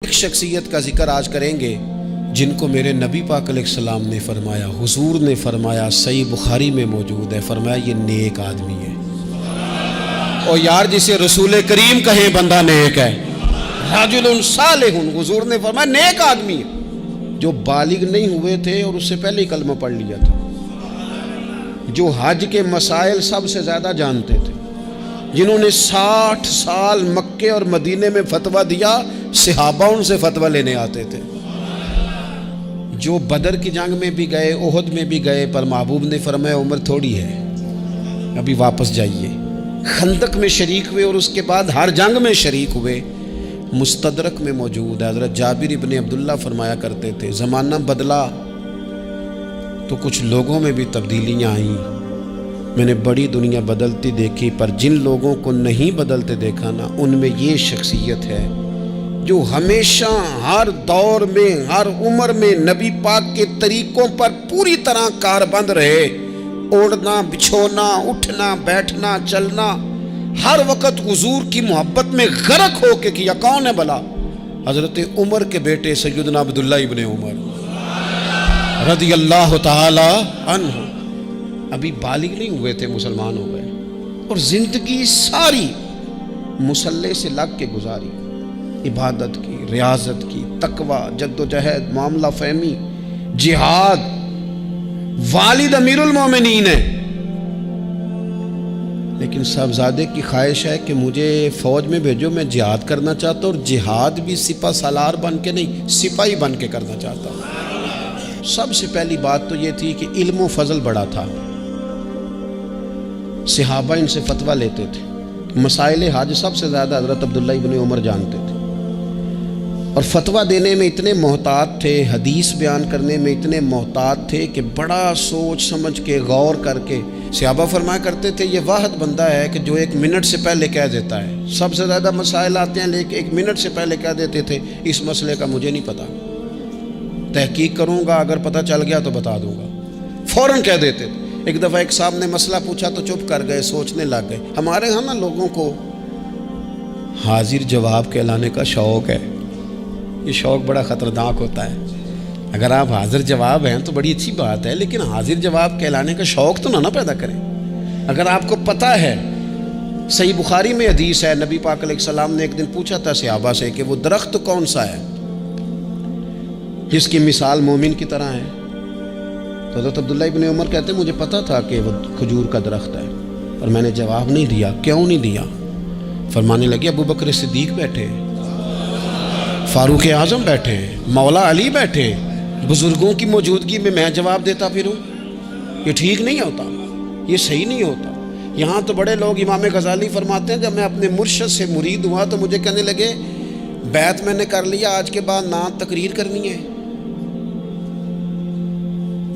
ایک شخصیت کا ذکر آج کریں گے جن کو میرے نبی پاک علیہ السلام نے فرمایا، حضور نے فرمایا، صحیح بخاری میں موجود ہے، فرمایا یہ نیک آدمی ہے۔ اور یار جسے رسول کریم کہیں بندہ نیک ہے، رجل صالح، حضور نے فرمایا نیک آدمی ہے، جو بالغ نہیں ہوئے تھے اور اس سے پہلے ہی کلمہ پڑھ لیا تھا، جو حج کے مسائل سب سے زیادہ جانتے تھے، جنہوں نے 60 سال مکے اور مدینے میں فتویٰ دیا، صحابہ ان سے فتویٰ لینے آتے تھے، جو بدر کی جنگ میں بھی گئے، احد میں بھی گئے، پر محبوب نے فرمایا عمر تھوڑی ہے، ابھی واپس جائیے۔ خندق میں شریک ہوئے اور اس کے بعد ہر جنگ میں شریک ہوئے۔ مستدرک میں موجود ہے، حضرت جابر ابن عبداللہ فرمایا کرتے تھے زمانہ بدلا تو کچھ لوگوں میں بھی تبدیلیاں آئیں، میں نے بڑی دنیا بدلتی دیکھی، پر جن لوگوں کو نہیں بدلتے دیکھا نا، ان میں یہ شخصیت ہے جو ہمیشہ ہر دور میں ہر عمر میں نبی پاک کے طریقوں پر پوری طرح کاربند رہے، اوڑھنا بچھونا اٹھنا بیٹھنا چلنا ہر وقت حضور کی محبت میں غرق ہو کے کیا۔ کون ہے بلا؟ حضرت عمر کے بیٹے سیدنا عبداللہ ابن عمر رضی اللہ تعالی عنہ، ابھی بالغ نہیں ہوئے تھے، مسلمان ہو گئے، اور زندگی ساری مصلی سے لگ کے گزاری، عبادت کی، ریاضت کی، تقوی، جد و جہد، معاملہ فہمی، جہاد۔ والد امیر المومنین ہے، لیکن صاحبزادے کی خواہش ہے کہ مجھے فوج میں بھیجو، میں جہاد کرنا چاہتا ہوں، اور جہاد بھی سپہ سالار بن کے نہیں، سپاہی بن کے کرنا چاہتا ہوں۔ سب سے پہلی بات تو یہ تھی کہ علم و فضل بڑا تھا، صحابہ ان سے فتویٰ لیتے تھے، مسائل حج سب سے زیادہ حضرت عبداللہ ابن عمر جانتے تھے، اور فتویٰ دینے میں اتنے محتاط تھے، حدیث بیان کرنے میں اتنے محتاط تھے کہ بڑا سوچ سمجھ کے غور کر کے۔ صحابہ فرمایا کرتے تھے یہ واحد بندہ ہے کہ جو 1 منٹ سے پہلے کہہ دیتا ہے، سب سے زیادہ مسائل آتے ہیں لیکن 1 منٹ سے پہلے کہہ دیتے تھے اس مسئلے کا مجھے نہیں پتا، تحقیق کروں گا، اگر پتہ چل گیا تو بتا دوں گا، فوراً کہہ دیتے تھے۔ ایک دفعہ ایک صاحب نے مسئلہ پوچھا تو چپ کر گئے، سوچنے لگ گئے۔ ہمارے ہاں نا لوگوں کو حاضر جواب کہلانے کا شوق ہے، یہ شوق بڑا خطرناک ہوتا ہے۔ اگر آپ حاضر جواب ہیں تو بڑی اچھی بات ہے، لیکن حاضر جواب کہلانے کا شوق تو نہ پیدا کریں۔ اگر آپ کو پتہ ہے، صحیح بخاری میں حدیث ہے، نبی پاک علیہ السلام نے ایک دن پوچھا تھا صحابہ سے کہ وہ درخت کون سا ہے جس کی مثال مومن کی طرح ہے؟ تو حضرت عبداللہ ابن عمر کہتے ہیں مجھے پتا تھا کہ وہ کھجور کا درخت ہے، اور میں نے جواب نہیں دیا۔ کیوں نہیں دیا؟ فرمانے لگے ابو بکر صدیق بیٹھے، فاروق اعظم بیٹھے، مولا علی بیٹھے، بزرگوں کی موجودگی میں جواب دیتا پھروں؟ یہ ٹھیک نہیں ہوتا، یہ صحیح نہیں ہوتا۔ یہاں تو بڑے لوگ، امام غزالی فرماتے ہیں جب میں اپنے مرشد سے مرید ہوا تو مجھے کہنے لگے بیعت میں نے کر لیا، آج کے بعد نہ تقریر کرنی ہے،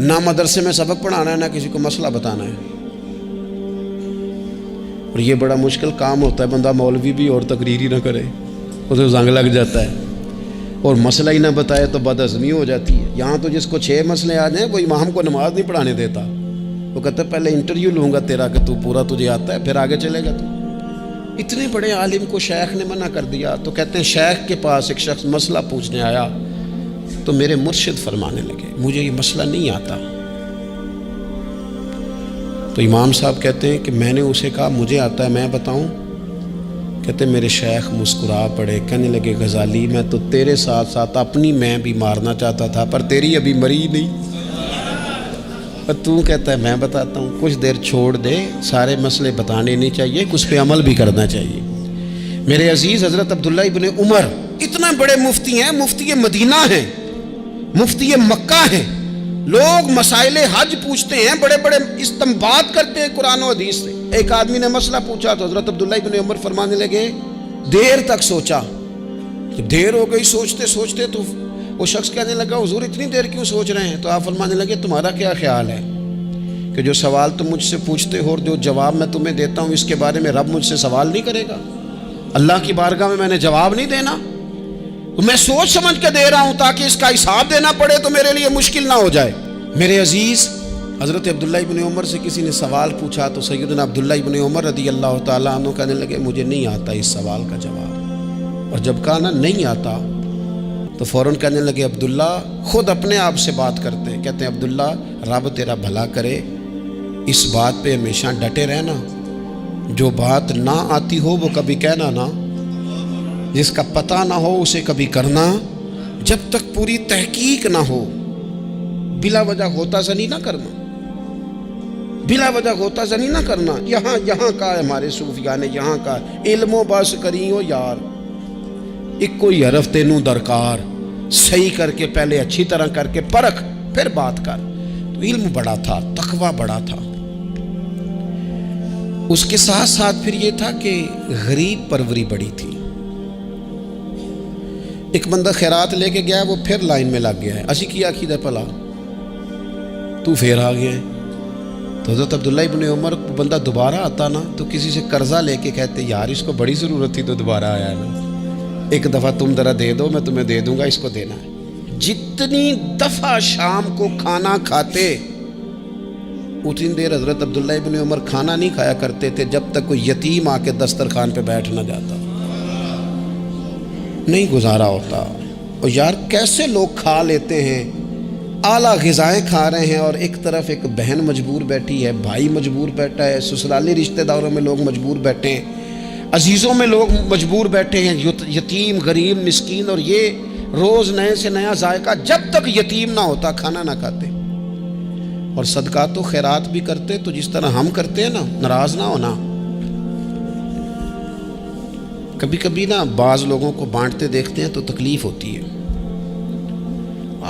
نہ مدرسے میں سبق پڑھانا ہے، نہ کسی کو مسئلہ بتانا ہے۔ اور یہ بڑا مشکل کام ہوتا ہے، بندہ مولوی بھی اور تقریر ہی نہ کرے، اسے زنگ لگ جاتا ہے، اور مسئلہ ہی نہ بتائے تو بد ہضمی ہو جاتی ہے۔ یہاں تو جس کو 6 مسئلے آ جائیں وہ امام کو نماز نہیں پڑھانے دیتا، وہ کہتا ہے پہلے انٹرویو لوں گا تیرا کہ تو پورا تجھے آتا ہے، پھر آگے چلے گا تو۔ اتنے بڑے عالم کو شیخ نے منع کر دیا، تو کہتے ہیں شیخ کے پاس ایک شخص مسئلہ پوچھنے آیا تو میرے مرشد فرمانے لگے مجھے یہ مسئلہ نہیں آتا۔ تو امام صاحب کہتے ہیں کہ میں نے اسے کہا مجھے آتا ہے، میں بتاؤں؟ کہتے میرے شیخ مسکرا پڑے، کہنے لگے غزالی میں تو تیرے ساتھ ساتھ اپنی میں بھی مارنا چاہتا تھا، پر تیری ابھی مری نہیں، اور تو کہتا ہے میں بتاتا ہوں۔ کچھ دیر چھوڑ دے، سارے مسئلے بتانے نہیں چاہیے، کچھ پہ عمل بھی کرنا چاہیے۔ میرے عزیز حضرت عبداللہ ابن عمر اتنے بڑے مفتی ہیں، مفتی مدینہ ہیں، مفتی مکہ ہیں، لوگ مسائل حج پوچھتے ہیں، بڑے بڑے استنباط کرتے ہیں قرآن و حدیث سے۔ ایک آدمی نے مسئلہ پوچھا تو حضرت عبداللہ ابن عمر فرمانے لگے دیر تک سوچا، دیر ہو گئی سوچتے سوچتے، تو وہ شخص کہنے لگا حضور اتنی دیر کیوں سوچ رہے ہیں؟ تو آپ فرمانے لگے تمہارا کیا خیال ہے کہ جو سوال تم مجھ سے پوچھتے ہو اور جو جواب میں تمہیں دیتا ہوں اس کے بارے میں رب مجھ سے سوال نہیں کرے گا؟ اللہ کی بارگاہ میں نے جواب نہیں دینا، تو میں سوچ سمجھ کے دے رہا ہوں تاکہ اس کا حساب دینا پڑے تو میرے لیے مشکل نہ ہو جائے۔ میرے عزیز حضرت عبداللہ ابن عمر سے کسی نے سوال پوچھا تو سیدنا عبداللہ ابن عمر رضی اللہ تعالیٰ عنہ کہنے لگے مجھے نہیں آتا اس سوال کا جواب، اور جب کہا نا نہیں آتا تو فوراً کہنے لگے عبداللہ، خود اپنے آپ سے بات کرتے ہیں، کہتے ہیں عبداللہ رب تیرا بھلا کرے، اس بات پہ ہمیشہ ڈٹے رہنا، جو بات نہ آتی ہو وہ کبھی کہنا نہ، جس کا پتہ نہ ہو اسے کبھی کرنا، جب تک پوری تحقیق نہ ہو بلا وجہ غوطہ زنی نہ کرنا، بلا وجہ غوطہ زنی نہ کرنا۔ یہاں کا ہمارے صوفیاء نے یہاں کا علم و بس کری ہو یار، ایک کوئی حرف تینوں درکار، صحیح کر کے پہلے اچھی طرح کر کے پرکھ پھر بات کر۔ تو علم بڑا تھا، تقوی بڑا تھا۔ اس کے ساتھ ساتھ پھر یہ تھا کہ غریب پروری بڑی تھی۔ ایک بندہ خیرات لے کے گیا، وہ پھر لائن میں لگ گیا ہے، اسی کیا کیدا پلا تو پھر آ گیا ہے۔ تو حضرت عبداللہ ابن عمر کو بندہ دوبارہ آتا نا تو کسی سے قرضہ لے کے کہتے یار اس کو بڑی ضرورت تھی تو دوبارہ آیا ہے نا، ایک دفعہ تم ذرا دے دو، میں تمہیں دے دوں گا، اس کو دینا ہے۔ جتنی دفعہ شام کو کھانا کھاتے اتنی دیر حضرت عبداللہ ابن عمر کھانا نہیں کھایا کرتے تھے جب تک کوئی یتیم آ کے دسترخوان پہ بیٹھ نہ جاتا، نہیں گزارا ہوتا۔ اور یار کیسے لوگ کھا لیتے ہیں، اعلیٰ غذائیں کھا رہے ہیں، اور ایک طرف ایک بہن مجبور بیٹھی ہے، بھائی مجبور بیٹھا ہے، سسرالی رشتہ داروں میں لوگ مجبور بیٹھے ہیں، عزیزوں میں لوگ مجبور بیٹھے ہیں، یتیم غریب مسکین، اور یہ روز نئے سے نیا ذائقہ، جب تک یتیم نہ ہوتا کھانا نہ کھاتے۔ اور صدقات و خیرات بھی کرتے تو جس طرح ہم کرتے ہیں نا، ناراض نہ ہونا۔ کبھی کبھی نا بعض لوگوں کو بانٹتے دیکھتے ہیں تو تکلیف ہوتی ہے،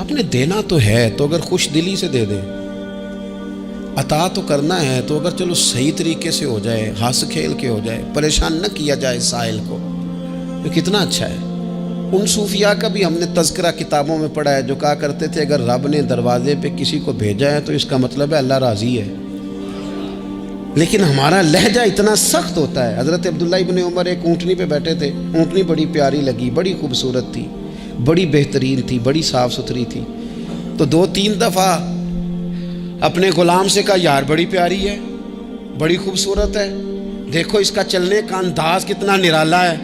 آپ نے دینا تو ہے تو اگر خوش دلی سے دے دیں، عطا تو کرنا ہے تو اگر چلو صحیح طریقے سے ہو جائے، ہنس کھیل کے ہو جائے، پریشان نہ کیا جائے سائل کو، تو کتنا اچھا ہے۔ ان صوفیاء کا بھی ہم نے تذکرہ کتابوں میں پڑھا ہے جو کہا کرتے تھے اگر رب نے دروازے پہ کسی کو بھیجا ہے تو اس کا مطلب ہے اللہ راضی ہے، لیکن ہمارا لہجہ اتنا سخت ہوتا ہے۔ حضرت عبداللہ ابن عمر ایک اونٹنی پہ بیٹھے تھے، اونٹنی بڑی پیاری لگی، بڑی خوبصورت تھی، بڑی بہترین تھی، بڑی صاف ستھری تھی، تو 2-3 دفعہ اپنے غلام سے کہا یار بڑی پیاری ہے، بڑی خوبصورت ہے، دیکھو اس کا چلنے کا انداز کتنا نرالا ہے۔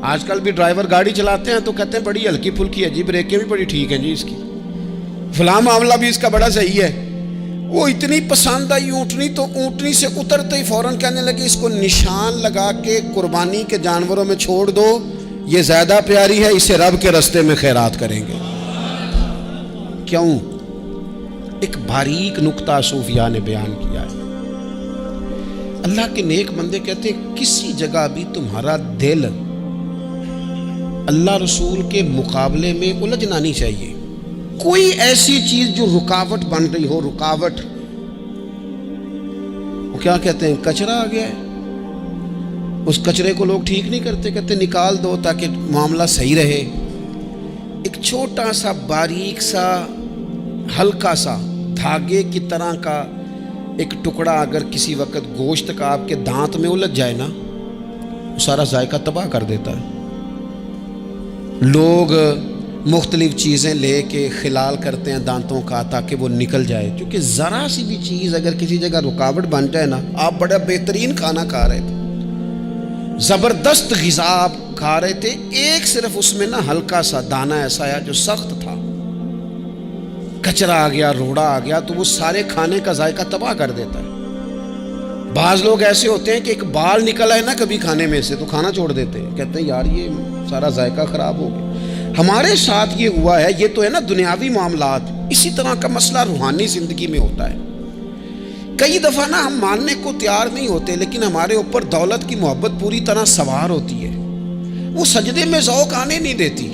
آج کل بھی ڈرائیور گاڑی چلاتے ہیں تو کہتے ہیں بڑی ہلکی پھلکی ہے جی، بریکیں بھی بڑی ٹھیک ہیں جی اس کی، فلاں معاملہ بھی اس کا بڑا صحیح ہے۔ وہ اتنی پسند آئی اونٹنی تو اونٹنی سے اترتے ہی فوراً کہنے لگے اس کو نشان لگا کے قربانی کے جانوروں میں چھوڑ دو، یہ زیادہ پیاری ہے، اسے رب کے رستے میں خیرات کریں گے۔ کیوں؟ ایک باریک نکتہ صوفیاء نے بیان کیا ہے۔ اللہ کے نیک بندے کہتے ہیں کسی جگہ بھی تمہارا دل اللہ رسول کے مقابلے میں الجھنا نہیں چاہیے۔ کوئی ایسی چیز جو رکاوٹ بن رہی ہو، رکاوٹ، وہ کیا کہتے ہیں کچرا آ گیا ہے، اس کچرے کو لوگ ٹھیک نہیں کرتے، کہتے نکال دو تاکہ معاملہ صحیح رہے۔ ایک چھوٹا سا باریک سا ہلکا سا دھاگے کی طرح کا ایک ٹکڑا اگر کسی وقت گوشت کا آپ کے دانت میں الجھ جائے نا، وہ سارا ذائقہ تباہ کر دیتا ہے۔ لوگ مختلف چیزیں لے کے خلال کرتے ہیں دانتوں کا تاکہ وہ نکل جائے، کیونکہ ذرا سی بھی چیز اگر کسی جگہ رکاوٹ بن جائے نا، آپ بڑا بہترین کھانا کھا رہے تھے، زبردست غذا آپ کھا رہے تھے، ایک صرف اس میں نا ہلکا سا دانہ ایسا آیا جو سخت تھا، کچرا آ گیا، روڑا آ گیا، تو وہ سارے کھانے کا ذائقہ تباہ کر دیتا ہے۔ بعض لوگ ایسے ہوتے ہیں کہ ایک بال نکل آئے نا کبھی کھانے میں سے تو کھانا چھوڑ دیتے ہیں، کہتے ہیں یار یہ سارا ذائقہ خراب ہو گیا۔ ہمارے ساتھ یہ ہوا ہے، یہ تو ہے نا دنیاوی معاملات، اسی طرح کا مسئلہ روحانی زندگی میں ہوتا ہے۔ کئی دفعہ نا ہم ماننے کو تیار نہیں ہوتے، لیکن ہمارے اوپر دولت کی محبت پوری طرح سوار ہوتی ہے، وہ سجدے میں ذوق آنے نہیں دیتی۔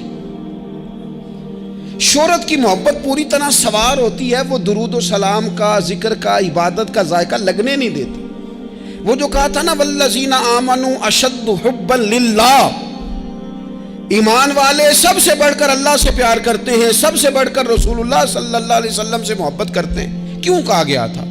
شہرت کی محبت پوری طرح سوار ہوتی ہے، وہ درود و سلام کا، ذکر کا، عبادت کا ذائقہ لگنے نہیں دیتی۔ وہ جو کہا تھا نا والذین آمنوا اشد حبا للہ، ایمان والے سب سے بڑھ کر اللہ سے پیار کرتے ہیں، سب سے بڑھ کر رسول اللہ صلی اللہ علیہ وسلم سے محبت کرتے ہیں۔ کیوں کہا گیا تھا؟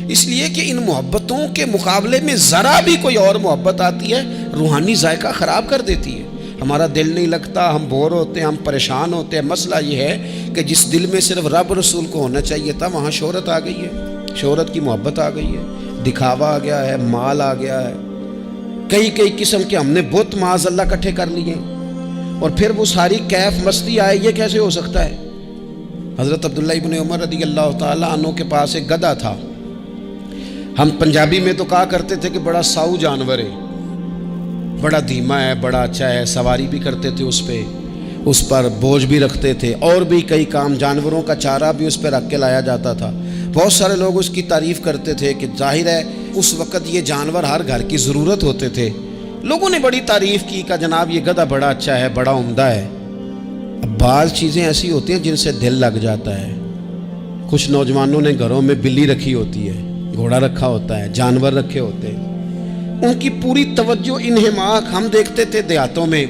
اس لیے کہ ان محبتوں کے مقابلے میں ذرا بھی کوئی اور محبت آتی ہے، روحانی ذائقہ خراب کر دیتی ہے، ہمارا دل نہیں لگتا، ہم بور ہوتے ہیں، ہم پریشان ہوتے ہیں۔ مسئلہ یہ ہے کہ جس دل میں صرف رب رسول کو ہونا چاہیے تھا، وہاں شہرت آ گئی ہے، شہرت کی محبت آ گئی ہے، دکھاوا آ گیا ہے، مال آ گیا ہے، کئی قسم کے ہم نے بت معاذ اللہ اکٹھے کر لیے، اور پھر وہ ساری کیف مستی آئے، یہ کیسے ہو سکتا ہے؟ حضرت عبداللہ ابن عمر رضی اللہ تعالیٰ عنہ کے پاس ایک گدھا تھا. ہم پنجابی میں تو کہا کرتے تھے کہ بڑا ساؤ جانور ہے، بڑا دھیما ہے، بڑا اچھا ہے، سواری بھی کرتے تھے اس پہ، اس پر بوجھ بھی رکھتے تھے، اور بھی کئی کام، جانوروں کا چارہ بھی اس پہ رکھ کے لایا جاتا تھا. بہت سارے لوگ اس کی تعریف کرتے تھے کہ ظاہر ہے اس وقت یہ جانور ہر گھر کی ضرورت ہوتے تھے. لوگوں نے بڑی تعریف کی کہ جناب یہ گدھا بڑا اچھا ہے، بڑا عمدہ ہے. اب بعض چیزیں ایسی ہوتی ہیں جن سے دل لگ جاتا ہے. کچھ نوجوانوں نے گھروں میں بلی رکھی ہوتی ہے، گھوڑا رکھا ہوتا ہے، جانور رکھے ہوتے ہیں، ان کی پوری توجہ انہماک. ہم دیکھتے تھے دیہاتوں میں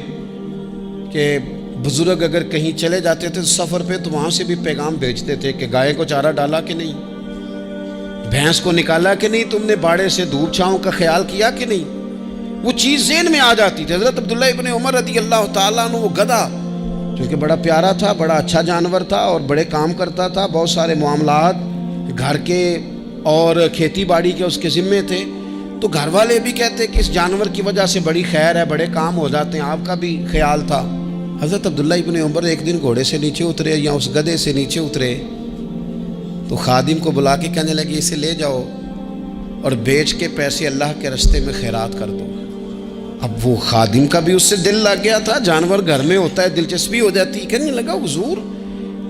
کہ بزرگ اگر کہیں چلے جاتے تھے سفر پہ تو وہاں سے بھی پیغام بھیجتے تھے کہ گائے کو چارہ ڈالا کہ نہیں، بھینس کو نکالا کہ نہیں، تم نے باڑے سے دھوپ چھاؤں کا خیال کیا کہ نہیں. وہ چیز ذہن میں آ جاتی تھی. حضرت عبداللہ ابن عمر رضی اللہ تعالیٰ عنہ وہ گدھا کیونکہ بڑا پیارا تھا، بڑا اچھا جانور تھا اور بڑے کام کرتا تھا، بہت سارے معاملات گھر کے اور کھیتی باڑی کے اس کے ذمے تھے. تو گھر والے بھی کہتے کہ اس جانور کی وجہ سے بڑی خیر ہے، بڑے کام ہو جاتے ہیں. آپ کا بھی خیال تھا. حضرت عبداللہ ابن عمر ایک دن گھوڑے سے نیچے اترے یا اس گدھے سے نیچے اترے تو خادم کو بلا کے کہنے لگے اسے لے جاؤ اور بیچ کے پیسے اللہ کے راستے میں خیرات کر دو. اب وہ خادم کا بھی اس سے دل لگ گیا تھا، جانور گھر میں ہوتا ہے دلچسپی ہو جاتی. کہنے لگا حضور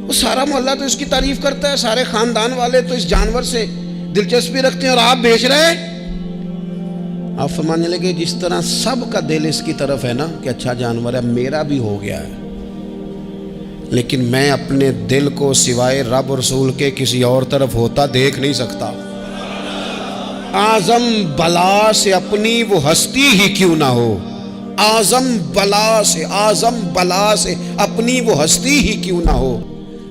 وہ سارا محلہ تو اس کی تعریف کرتا ہے، سارے خاندان والے تو اس جانور سے دلچسپی رکھتے ہیں اور آپ بیچ رہے ہیں. آپ فرمانے لگے جس طرح سب کا دل اس کی طرف ہے نا کہ اچھا جانور ہے، میرا بھی ہو گیا ہے، لیکن میں اپنے دل کو سوائے رب اور رسول کے کسی اور طرف ہوتا دیکھ نہیں سکتا. اعظم بلا سے اپنی وہ ہستی ہی کیوں نہ ہو، اعظم بلا سے اپنی وہ ہستی ہی کیوں نہ ہو،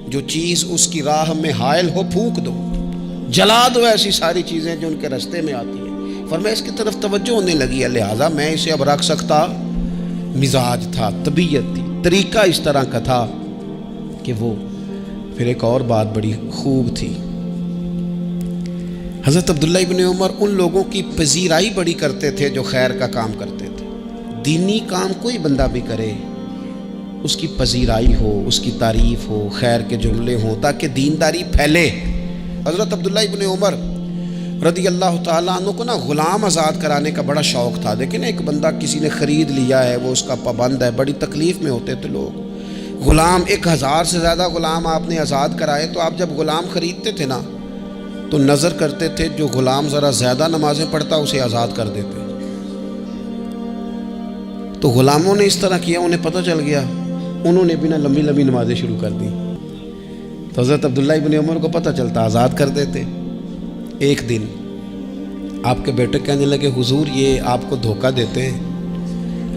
جو چیز اس کی راہ میں حائل ہو پھونک دو، جلا دو ایسی ساری چیزیں جو ان کے راستے میں آتی ہیں. فرمایا اس کی طرف توجہ ہونے لگی ہے، لہٰذا میں اسے اب رکھ سکتا. مزاج تھا، طبیعت تھی، طریقہ اس طرح کا تھا کہ وہ. پھر ایک اور بات بڑی خوب تھی، حضرت عبداللہ ابن عمر ان لوگوں کی پذیرائی بڑی کرتے تھے جو خیر کا کام کرتے تھے. دینی کام کوئی بندہ بھی کرے اس کی پذیرائی ہو، اس کی تعریف ہو، خیر کے جملے ہوں تاکہ دینداری پھیلے. حضرت عبداللہ ابن عمر رضی اللہ تعالیٰ عنہ کو نا غلام آزاد کرانے کا بڑا شوق تھا. دیکھیں نا ایک بندہ کسی نے خرید لیا ہے، وہ اس کا پابند ہے، بڑی تکلیف میں ہوتے تھے لوگ. غلام 1000 سے زیادہ غلام آپ نے آزاد کرائے تو آپ جب غلام خریدتے تھے نا تو نظر کرتے تھے جو غلام ذرا زیادہ نمازیں پڑھتا اسے آزاد کر دیتے. تو غلاموں نے اس طرح کیا، انہیں پتہ چل گیا، انہوں نے بھی نا لمبی لمبی نمازیں شروع کر دی. تو حضرت عبداللہ ابن عمر کو پتہ چلتا، آزاد کر دیتے. ایک دن آپ کے بیٹے کہنے لگے حضور یہ آپ کو دھوکہ دیتے ہیں،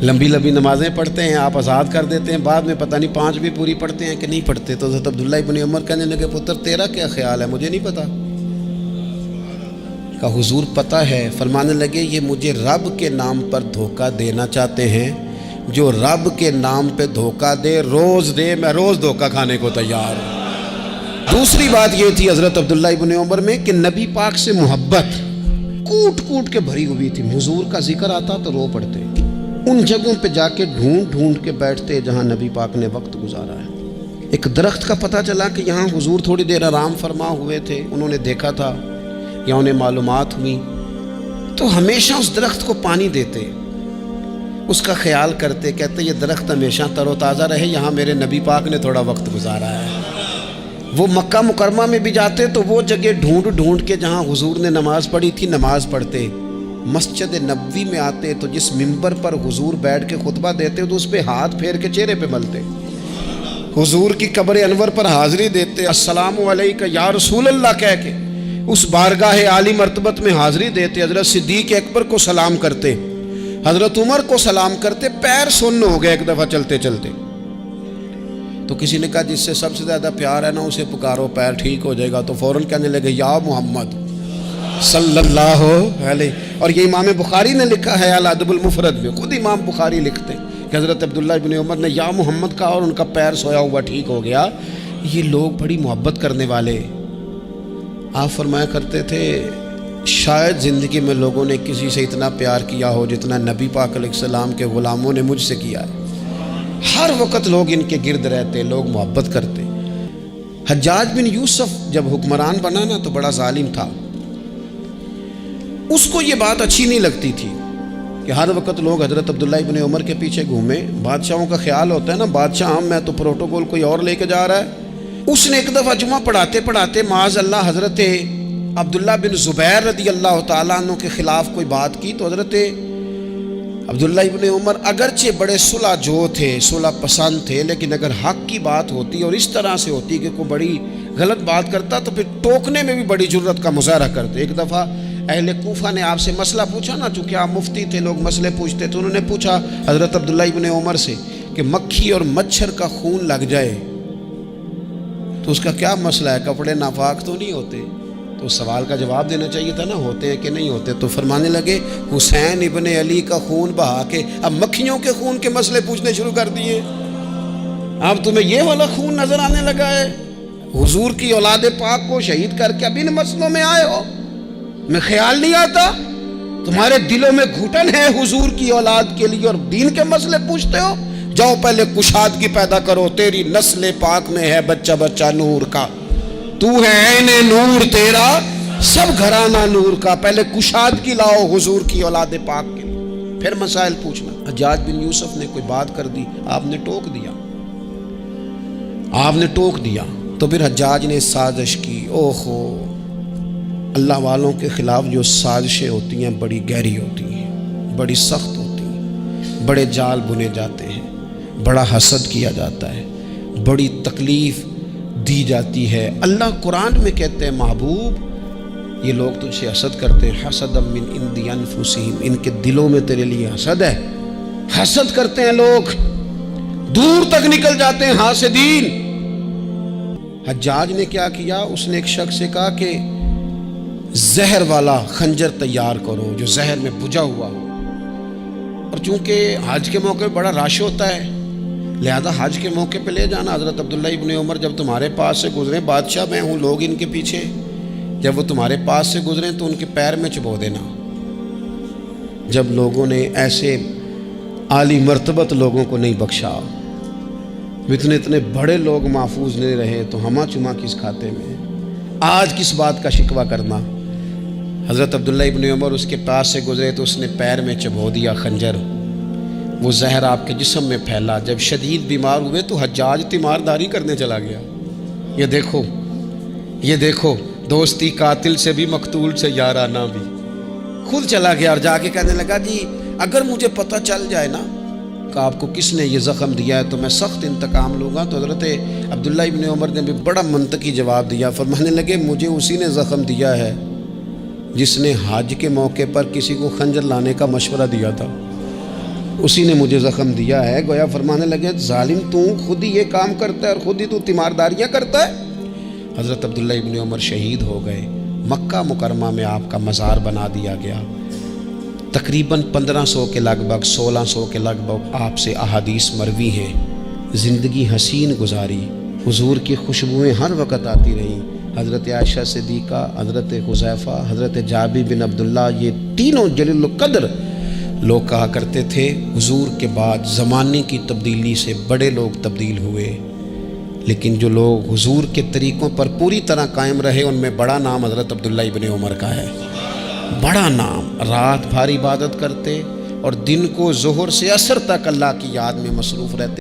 لمبی لمبی نمازیں پڑھتے ہیں، آپ آزاد کر دیتے ہیں، بعد میں پتہ نہیں 5 بھی پوری پڑھتے ہیں کہ نہیں پڑھتے. تو حضرت عبداللہ ابن عمر کہنے لگے پتر تیرا کیا خیال ہے، مجھے نہیں پتا. کہا حضور پتہ ہے. فرمانے لگے یہ مجھے رب کے نام پر دھوکہ دینا چاہتے ہیں، جو رب کے نام پہ دھوکہ دے روز دے، میں روز دھوکہ کھانے کو تیار ہوں. دوسری بات یہ تھی حضرت عبداللہ ابن عمر میں کہ نبی پاک سے محبت کوٹ کوٹ کے بھری ہوئی تھی. حضور کا ذکر آتا تو رو پڑتے، ان جگہوں پہ جا کے ڈھونڈ ڈھونڈ کے بیٹھتے جہاں نبی پاک نے وقت گزارا ہے. ایک درخت کا پتہ چلا کہ یہاں حضور تھوڑی دیر آرام فرما ہوئے تھے، انہوں نے دیکھا تھا یا انہیں معلومات ہوئی تو ہمیشہ اس درخت کو پانی دیتے، اس کا خیال کرتے، کہتے یہ درخت ہمیشہ تر و تازہ رہے، یہاں میرے نبی پاک نے تھوڑا وقت گزارا ہے. وہ مکہ مکرمہ میں بھی جاتے تو وہ جگہ ڈھونڈ ڈھونڈ کے جہاں حضور نے نماز پڑھی تھی نماز پڑھتے. مسجد نبوی میں آتے تو جس ممبر پر حضور بیٹھ کے خطبہ دیتے تو اس پہ ہاتھ پھیر کے چہرے پہ ملتے. حضور کی قبر انور پر حاضری دیتے، السلام علیکہ یا رسول اللہ کہہ کے اس بارگاہ عالی مرتبت میں حاضری دیتے. حضرت صدیق اکبر کو سلام کرتے، حضرت عمر کو سلام کرتے. پیر سن ہو گئے ایک دفعہ چلتے چلتے تو کسی نے کہا جس سے سب سے زیادہ پیار ہے نا اسے پکارو، پیر ٹھیک ہو جائے گا. تو فوراً کہنے لگے یا محمد صلی اللہ علیہ. اور یہ امام بخاری نے لکھا ہے الادب المفرد میں، خود امام بخاری لکھتے کہ حضرت عبداللہ ابن عمر نے یا محمد کہا اور ان کا پیر سویا ہوا ٹھیک ہو گیا. یہ لوگ بڑی محبت کرنے والے. آپ فرمایا کرتے تھے شاید زندگی میں لوگوں نے کسی سے اتنا پیار کیا ہو جتنا نبی پاک علیہ السلام کے غلاموں نے مجھ سے کیا ہے. ہر وقت لوگ ان کے گرد رہتے، لوگ محبت کرتے۔ حجاج بن یوسف جب حکمران بنا نا تو بڑا ظالم تھا، اس کو یہ بات اچھی نہیں لگتی تھی کہ ہر وقت لوگ حضرت عبداللہ ابن عمر کے پیچھے گھومیں۔ بادشاہوں کا خیال ہوتا ہے نا، بادشاہ ہم میں تو پروٹوکول کوئی اور لے کے جا رہا ہے۔ اس نے ایک دفعہ جمعہ پڑھاتے پڑھاتے معاذ اللہ حضرت عبداللہ بن زبیر رضی اللہ تعالیٰ عنہ کے خلاف کوئی بات کی، تو حضرت عبداللہ ابن عمر اگرچہ بڑے صلح جو تھے، صلح پسند تھے، لیکن اگر حق کی بات ہوتی اور اس طرح سے ہوتی کہ کوئی بڑی غلط بات کرتا تو پھر ٹوکنے میں بھی بڑی جرت کا مظاہرہ کرتے۔ ایک دفعہ اہل کوفہ نے آپ سے مسئلہ پوچھا نا، چونکہ آپ مفتی تھے، لوگ مسئلے پوچھتے تو انہوں نے پوچھا حضرت عبداللہ ابن عمر سے کہ مکھی اور مچھر کا خون لگ جائے تو اس کا کیا مسئلہ ہے، کپڑے ناپاک تو نہیں ہوتے؟ تو اس سوال کا جواب دینا چاہیے تھا نا، ہوتے ہیں کہ نہیں ہوتے؟ تو فرمانے لگے حسین ابن علی کا خون بہا کے اب مکھیوں کے خون کے مسئلے پوچھنے شروع کر دیے، اب تمہیں یہ والا خون نظر آنے لگا ہے؟ حضور کی اولاد پاک کو شہید کر کے اب ان مسئلوں میں آئے ہو؟ میں خیال نہیں آتا تمہارے دلوں میں گھٹن ہے حضور کی اولاد کے لیے اور دین کے مسئلے پوچھتے ہو؟ جاؤ پہلے کشادگی پیدا کرو، تیری نسل پاک میں ہے بچہ بچہ نور کا، تو ہے عین نور تیرا سب گھرانہ نور کا، پہلے کشادگی لاؤ حضور کی اولاد پاک کے لیے، پھر مسائل پوچھنا۔ حجاج بن یوسف نے کوئی بات کر دی، آپ نے ٹوک دیا، تو پھر حجاج نے سازش کی۔ اوہو، اللہ والوں کے خلاف جو سازشیں ہوتی ہیں بڑی گہری ہوتی ہیں، بڑی سخت ہوتی ہیں، بڑے جال بنے جاتے ہیں، بڑا حسد کیا جاتا ہے، بڑی تکلیف دی جاتی ہے۔ اللہ قرآن میں کہتے ہیں محبوب یہ لوگ تجھ سے حسد کرتے ہیں، حسد من عند انفسہم، ان کے دلوں میں تیرے لیے حسد ہے، حسد کرتے ہیں لوگ، دور تک نکل جاتے ہیں حاسدین۔ حجاج نے کیا کیا؟ اس نے ایک شخص سے کہا کہ زہر والا خنجر تیار کرو جو زہر میں بجھا ہوا ہو، اور چونکہ حج کے موقع پہ بڑا رش ہوتا ہے لہذا حج کے موقع پہ لے جانا۔ حضرت عبداللہ ابن عمر جب تمہارے پاس سے گزریں، بادشاہ میں ہوں، لوگ ان کے پیچھے، جب وہ تمہارے پاس سے گزریں تو ان کے پیر میں چبو دینا۔ جب لوگوں نے ایسے عالی مرتبت لوگوں کو نہیں بخشا، اتنے بڑے لوگ محفوظ نہیں رہے تو ہمہ چما کس کھاتے میں؟ آج کس بات کا شکوہ کرنا؟ حضرت عبداللہ ابن عمر اس کے پاس سے گزرے تو اس نے پیر میں چبو دیا خنجر، وہ زہر آپ کے جسم میں پھیلا۔ جب شدید بیمار ہوئے تو حجاج تیمارداری کرنے چلا گیا۔ یہ دیکھو دوستی قاتل سے بھی مقتول سے یارانہ بھی، خود چلا گیا اور جا کے کہنے لگا جی اگر مجھے پتہ چل جائے نا کہ آپ کو کس نے یہ زخم دیا ہے تو میں سخت انتقام لوں گا۔ تو حضرت عبداللہ ابن عمر نے بھی بڑا منطقی جواب دیا، فرمانے لگے مجھے اسی نے زخم دیا ہے جس نے حج کے موقع پر کسی کو خنجر لانے کا مشورہ دیا تھا، اسی نے مجھے زخم دیا ہے۔ گویا فرمانے لگے ظالم تو خود ہی یہ کام کرتا ہے اور خود ہی تو تیمارداریاں کرتا ہے۔ حضرت عبداللہ ابن عمر شہید ہو گئے، مکہ مکرمہ میں آپ کا مزار بنا دیا گیا۔ تقریباً 1500 کے لگ بھگ 1600 کے لگ بھگ آپ سے احادیث مروی ہیں۔ زندگی حسین گزاری، حضور کی خوشبوئیں ہر وقت آتی رہیں۔ حضرت عائشہ صدیقہ، حضرت حذیفہ، حضرت جابر بن عبداللہ، یہ تینوں جلیل القدر لوگ کہا کرتے تھے حضور کے بعد زمانے کی تبدیلی سے بڑے لوگ تبدیل ہوئے، لیکن جو لوگ حضور کے طریقوں پر پوری طرح قائم رہے ان میں بڑا نام حضرت عبداللہ ابن عمر کا ہے، بڑا نام۔ رات بھر عبادت کرتے اور دن کو ظہر سے عصر تک اللہ کی یاد میں مصروف رہتے۔